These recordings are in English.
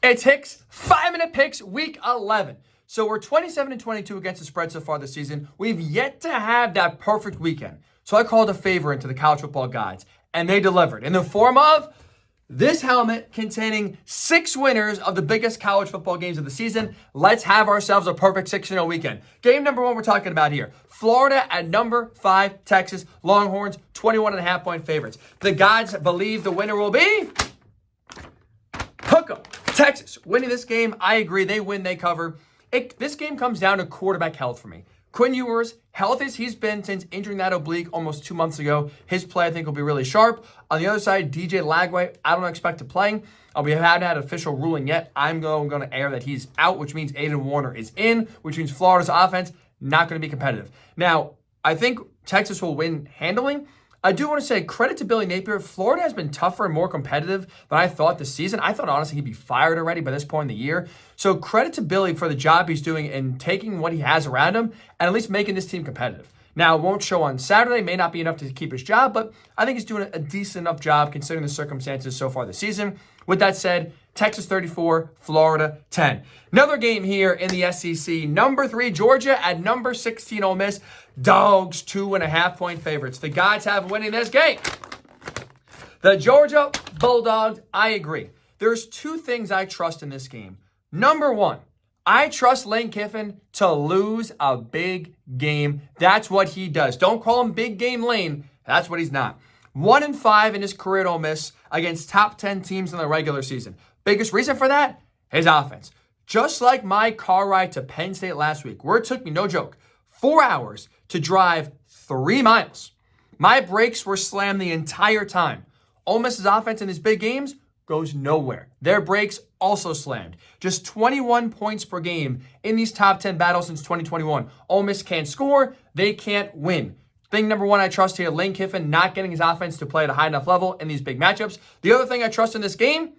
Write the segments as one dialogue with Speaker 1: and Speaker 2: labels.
Speaker 1: It's Hicks 5-minute picks week 11. So we're 27-22 against the spread so far this season. We've yet to have that perfect weekend. So I called a favor into the college football gods, and they delivered in the form of this helmet containing 6 winners of the biggest college football games of the season. Let's have ourselves a perfect 6-0 weekend. Game number 1 we're talking about here. Florida at number 5, Texas. Longhorns, 21.5-point favorites. The gods believe the winner will be Hook 'em. Texas winning this game. I agree. They win, they cover. This game comes down to quarterback health for me. Quinn Ewers, healthy as he's been since injuring that oblique almost 2 months ago. His play, I think, will be really sharp. On the other side, DJ Lagway, I don't expect to play. We haven't had an official ruling yet. I'm going to air that he's out, which means Aiden Warner is in, which means Florida's offense not going to be competitive. Now, I think Texas will win handily. I do want to say credit to Billy Napier. Florida has been tougher and more competitive than I thought this season. I thought, honestly, he'd be fired already by this point in the year. So credit to Billy for the job he's doing and taking what he has around him and at least making this team competitive. Now, it won't show on Saturday. May not be enough to keep his job, but I think he's doing a decent enough job considering the circumstances so far this season. With that said, Texas 34, Florida 10. Another game here in the SEC. Number 3, Georgia at number 16, Ole Miss. Dogs, 2.5-point favorites. The guys have winning this game. The Georgia Bulldogs, I agree. There's 2 things I trust in this game. Number 1, I trust Lane Kiffin to lose a big game. That's what he does. Don't call him Big Game Lane. That's what he's not. 1-5 in his career at Ole Miss against top 10 teams in the regular season. Biggest reason for that? His offense. Just like my car ride to Penn State last week, where it took me, no joke, 4 hours to drive 3 miles. My brakes were slammed the entire time. Ole Miss's offense in his big games goes nowhere. Their brakes also slammed. Just 21 points per game in these top 10 battles since 2021. Ole Miss can't score. They can't win. Thing number 1 I trust here, Lane Kiffin not getting his offense to play at a high enough level in these big matchups. The other thing I trust in this game,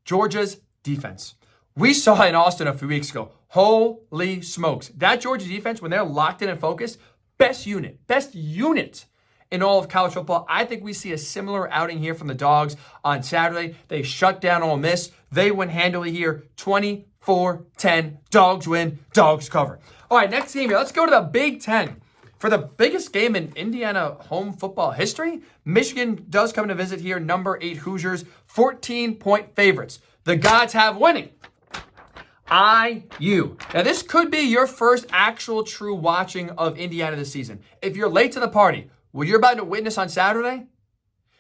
Speaker 1: Georgia's defense. We saw in Austin a few weeks ago. Holy smokes. That Georgia defense, when they're locked in and focused, best unit in all of college football. I think we see a similar outing here from the Dogs on Saturday. They shut down Ole Miss. They win handily here, 24-10. Dogs win, Dogs cover. All right, next game here. Let's go to the Big Ten. For the biggest game in Indiana home football history, Michigan does come to visit here, number 8 Hoosiers, 14-point favorites. The gods have winning. IU. Now, this could be your first actual true watching of Indiana this season. If you're late to the party, what you're about to witness on Saturday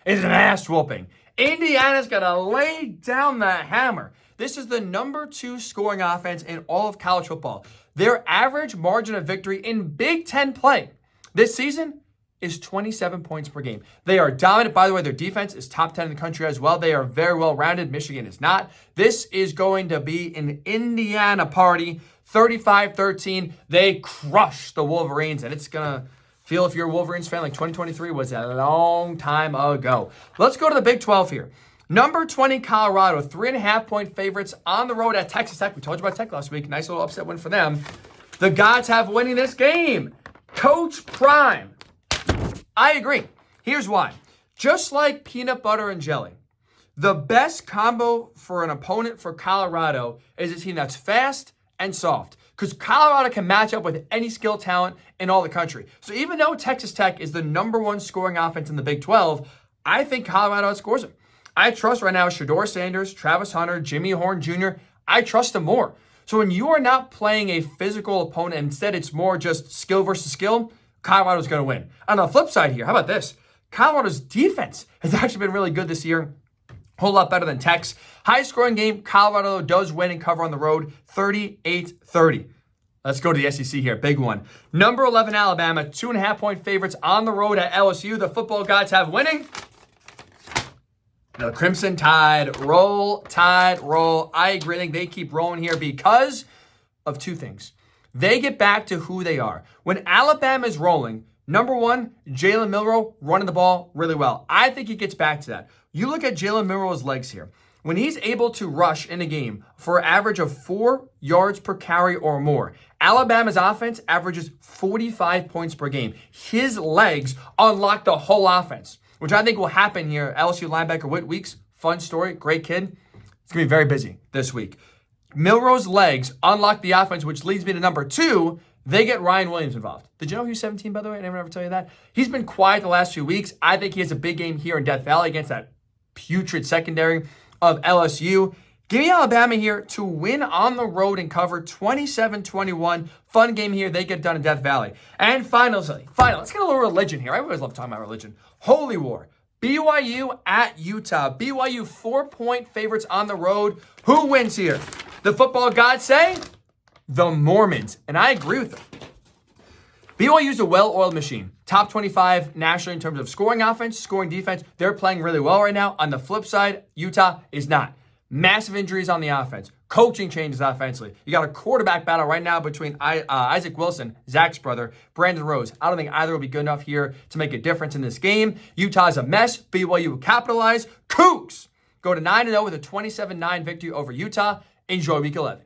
Speaker 1: is an ass whooping. Indiana's going to lay down the hammer. This is the number 2 scoring offense in all of college football. Their average margin of victory in Big Ten play this season is 27 points per game. They are dominant. By the way, their defense is top 10 in the country as well. They are very well rounded. Michigan is not. This is going to be an Indiana party. 35-13. They crush the Wolverines, and it's going to feel, if you're a Wolverines fan, like 2023 was a long time ago. Let's go to the Big 12 here. Number 20, Colorado, 3.5-point favorites on the road at Texas Tech. We told you about Tech last week. Nice little upset win for them. The gods have winning this game. Coach Prime. I agree. Here's why. Just like peanut butter and jelly, the best combo for an opponent for Colorado is a team that's fast and soft, because Colorado can match up with any skill talent in all the country. So even though Texas Tech is the number 1 scoring offense in the Big 12, I think Colorado outscores them. I trust right now Shedeur Sanders, Travis Hunter, Jimmy Horn Jr. I trust them more. So when you are not playing a physical opponent, instead it's more just skill versus skill, Colorado's going to win. On the flip side here, how about this? Colorado's defense has actually been really good this year. Whole lot better than Tech's. High scoring game, Colorado does win and cover on the road, 38-30. Let's go to the SEC here, big one. Number 11, Alabama, 2.5-point favorites on the road at LSU. The football gods have winning. The Crimson Tide, roll, Tide, roll. I agree. I think they keep rolling here because of 2 things. They get back to who they are. When Alabama is rolling, number 1, Jalen Milroe running the ball really well. I think he gets back to that. You look at Jalen Milroe's legs here. When he's able to rush in a game for an average of 4 yards per carry or more, Alabama's offense averages 45 points per game. His legs unlock the whole offense, which I think will happen here. LSU linebacker Whit Weeks, fun story, great kid. It's going to be very busy this week. Milroe's legs unlock the offense, which leads me to number 2. They get Ryan Williams involved. Did you know he was 17, by the way? I never tell you that. He's been quiet the last few weeks. I think he has a big game here in Death Valley against that putrid secondary of LSU. Give me Alabama here to win on the road and cover 27-21. Fun game here. They get done in Death Valley. And finally, let's get a little religion here. I always love talking about religion. Holy War. BYU at Utah. BYU 4-point favorites on the road. Who wins here? The football gods say the Mormons. And I agree with them. BYU's a well-oiled machine. Top 25 nationally in terms of scoring offense, scoring defense. They're playing really well right now. On the flip side, Utah is not. Massive injuries on the offense. Coaching changes offensively. You got a quarterback battle right now between Isaac Wilson, Zach's brother, Brandon Rose. I don't think either will be good enough here to make a difference in this game. Utah's a mess. BYU will capitalize. Cougs go to 9-0 with a 27-9 victory over Utah. Enjoy Week 11.